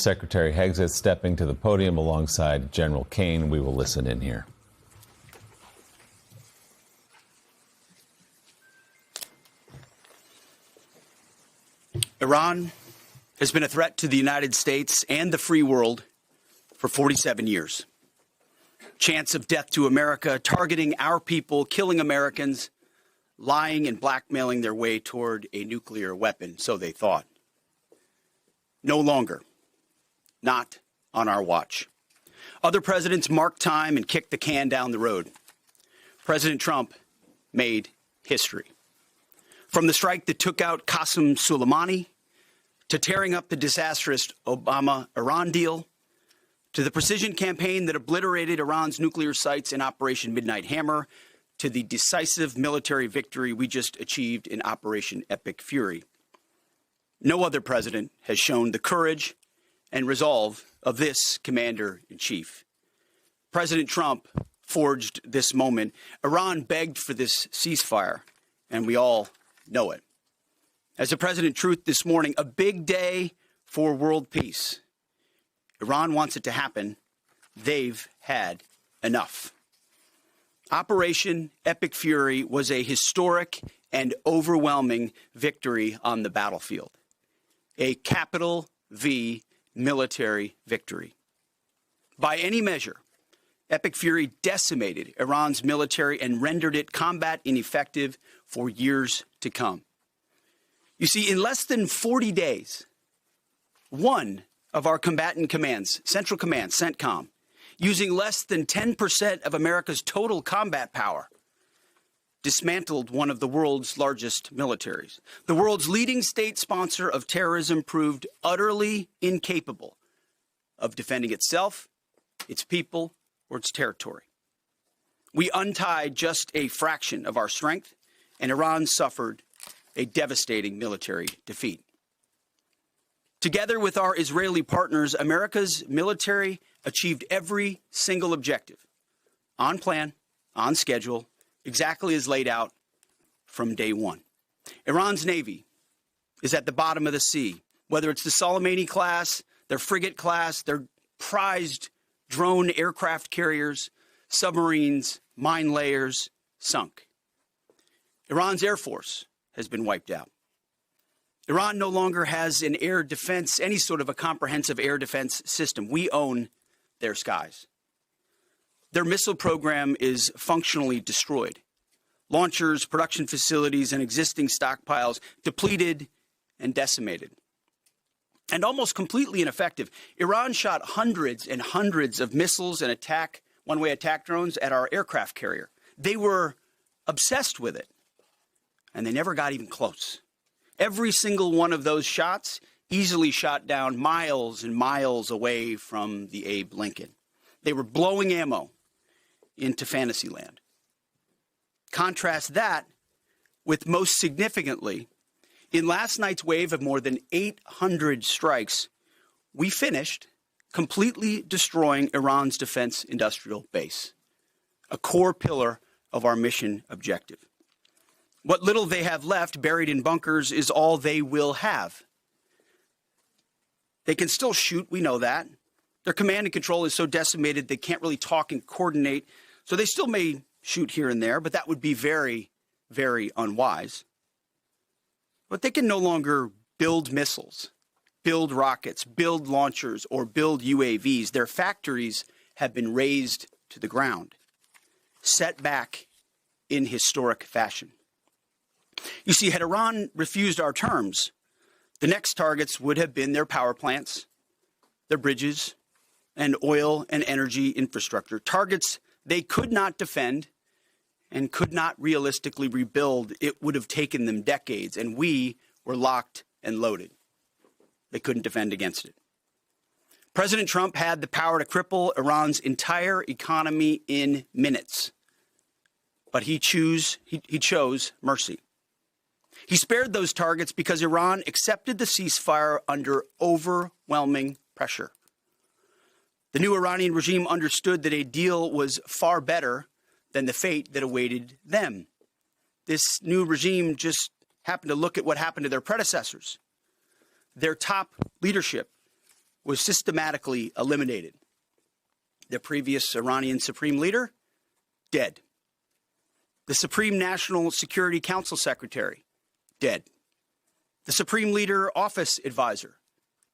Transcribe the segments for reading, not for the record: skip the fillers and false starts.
Secretary Hegseth stepping to the podium alongside General Kane. We will listen in here. Iran has been a threat to the United States and the free world for 47 years. Chants of death to America, targeting our people, killing Americans, lying and blackmailing their way toward a nuclear weapon, so they thought. No longer. Not on our watch. Other presidents marked time and kicked the can down the road. President Trump made history. From the strike that took out Qasem Soleimani, to tearing up the disastrous Obama-Iran deal, to the precision campaign that obliterated Iran's nuclear sites in Operation Midnight Hammer, to the decisive military victory we just achieved in Operation Epic Fury. No other president has shown the courage and resolve of this commander-in-chief. President Trump forged this moment. Iran begged for this ceasefire, and we all know it. As the President truth this morning, a big day for world peace. Iran wants it to happen. They've had enough. Operation Epic Fury was a historic and overwhelming victory on the battlefield. A capital V military victory. By any measure, Epic Fury decimated Iran's military and rendered it combat ineffective for years to come. You see, in less than 40 days, one of our combatant commands, Central Command, CENTCOM, using less than 10% of America's total combat power, dismantled one of the world's largest militaries. The world's leading state sponsor of terrorism proved utterly incapable of defending itself, its people, or its territory. We untied just a fraction of our strength, and Iran suffered a devastating military defeat. Together with our Israeli partners, America's military achieved every single objective, on plan, on schedule, exactly as laid out from day one. Iran's Navy is at the bottom of the sea, whether it's the Soleimani class, their frigate class, their prized drone aircraft carriers, submarines, mine layers, sunk. Iran's Air Force has been wiped out. Iran no longer has an air defense, any sort of a comprehensive air defense system. We own their skies. Their missile program is functionally destroyed. Launchers, production facilities, and existing stockpiles depleted and decimated. And almost completely ineffective. Iran shot hundreds and hundreds of missiles and one-way attack drones at our aircraft carrier. They were obsessed with it, and they never got even close. Every single one of those shots easily shot down miles and miles away from the Abe Lincoln. They were blowing ammo into Fantasyland. Contrast that with, most significantly, in last night's wave of more than 800 strikes, we finished completely destroying Iran's defense industrial base, a core pillar of our mission objective. What little they have left buried in bunkers is all they will have. They can still shoot, we know that. Their command and control is so decimated they can't really talk and coordinate, so they still may shoot here and there, but that would be very, very unwise. But they can no longer build missiles, build rockets, build launchers, or build UAVs. Their factories have been razed to the ground, set back in historic fashion. You see, had Iran refused our terms, the next targets would have been their power plants, their bridges, and oil and energy infrastructure, targets they could not defend and could not realistically rebuild. It would have taken them decades, and we were locked and loaded. They couldn't defend against it. President Trump had the power to cripple Iran's entire economy in minutes, but he chose mercy. He spared those targets because Iran accepted the ceasefire under overwhelming pressure. The new Iranian regime understood that a deal was far better than the fate that awaited them. This new regime just happened to look at what happened to their predecessors. Their top leadership was systematically eliminated. The previous Iranian supreme leader, dead. The Supreme National Security Council secretary, dead. The Supreme Leader Office Advisor,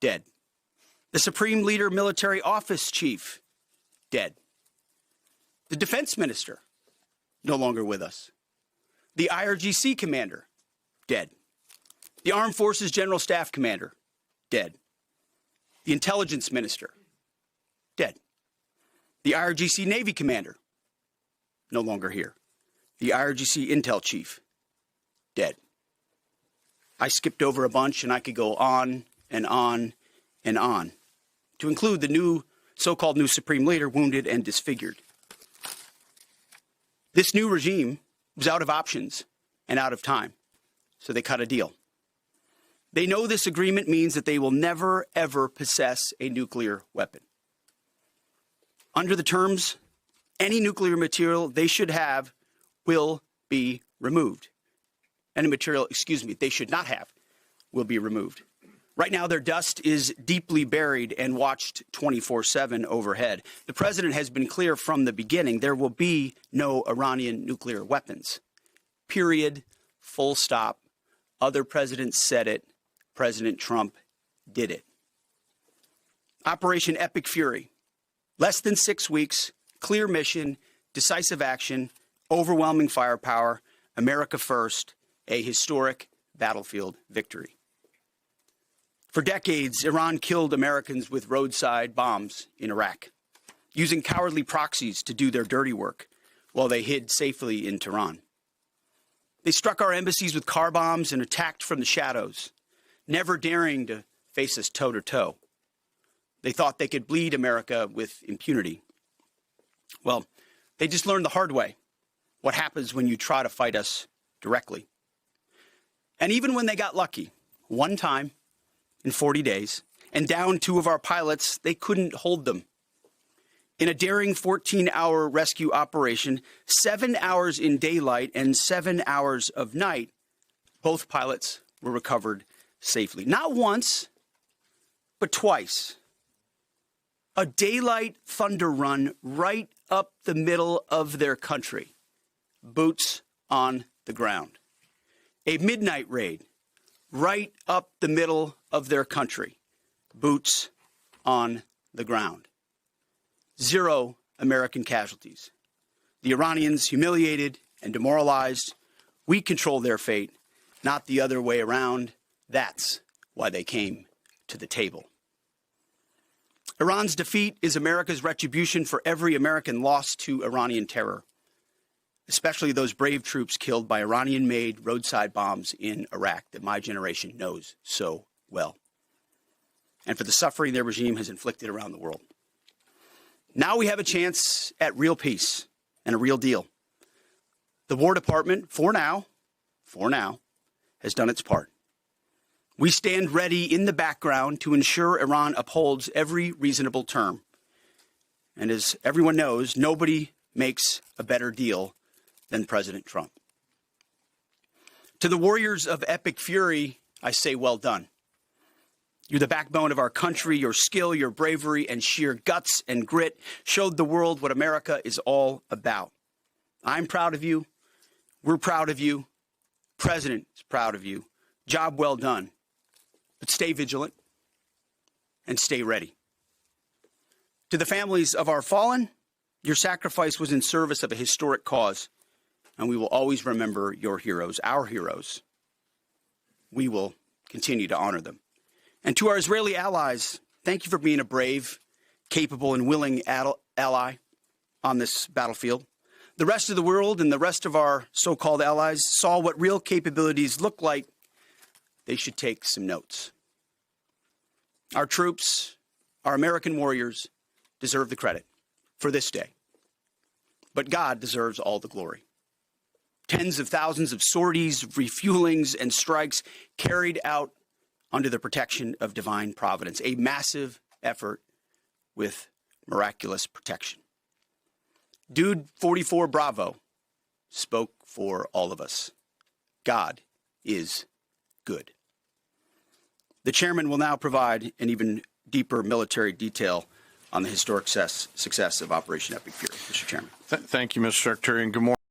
dead. The Supreme Leader Military Office Chief, dead. The Defense Minister, no longer with us. The IRGC Commander, dead. The Armed Forces General Staff Commander, dead. The Intelligence Minister, dead. The IRGC Navy Commander, no longer here. The IRGC Intel Chief, dead. I skipped over a bunch, and I could go on and on and on, to include the new so-called new Supreme Leader wounded and disfigured. This new regime was out of options and out of time, so they cut a deal. They know this agreement means that they will never, ever possess a nuclear weapon. Under the terms, any nuclear material they should have will be removed. Any material, they should not have will be removed. Right now, their dust is deeply buried and watched 24/7 overhead. The president has been clear from the beginning, there will be no Iranian nuclear weapons. Period. Full stop. Other presidents said it. President Trump did it. Operation Epic Fury. Less than 6 weeks, clear mission, decisive action, overwhelming firepower, America first, a historic battlefield victory. For decades, Iran killed Americans with roadside bombs in Iraq, using cowardly proxies to do their dirty work while they hid safely in Tehran. They struck our embassies with car bombs and attacked from the shadows, never daring to face us toe-to-toe. They thought they could bleed America with impunity. Well, they just learned the hard way what happens when you try to fight us directly. And even when they got lucky, one time in 40 days, and down 2 of our pilots, they couldn't hold them. In a daring 14-hour rescue operation, 7 hours in daylight and 7 hours of night, both pilots were recovered safely. Not once, but twice. A daylight thunder run right up the middle of their country. Boots on the ground. A midnight raid right up the middle of their country. Boots on the ground. 0 American casualties. The Iranians humiliated and demoralized. We control their fate, not the other way around. That's why they came to the table. Iran's defeat is America's retribution for every American lost to Iranian terror, especially those brave troops killed by Iranian-made roadside bombs in Iraq that my generation knows so well, and for the suffering their regime has inflicted around the world. Now we have a chance at real peace and a real deal. The War Department, for now, has done its part. We stand ready in the background to ensure Iran upholds every reasonable term. And as everyone knows, nobody makes a better deal than President Trump. To the warriors of Epic Fury, I say well done. You're the backbone of our country. Your skill, your bravery, and sheer guts and grit showed the world what America is all about. I'm proud of you. We're proud of you. President is proud of you. Job well done. But stay vigilant and stay ready. To the families of our fallen, your sacrifice was in service of a historic cause, and we will always remember your heroes, our heroes. We will continue to honor them. And to our Israeli allies, thank you for being a brave, capable, and willing ally on this battlefield. The rest of the world and the rest of our so-called allies saw what real capabilities look like. They should take some notes. Our troops, our American warriors, deserve the credit for this day. But God deserves all the glory. Tens of thousands of sorties, refuelings, and strikes carried out under the protection of divine providence. A massive effort with miraculous protection. Dude 44 Bravo spoke for all of us. God is good. The chairman will now provide an even deeper military detail on the historic success of Operation Epic Fury. Mr. Chairman. Thank you, Mr. Secretary, and good morning.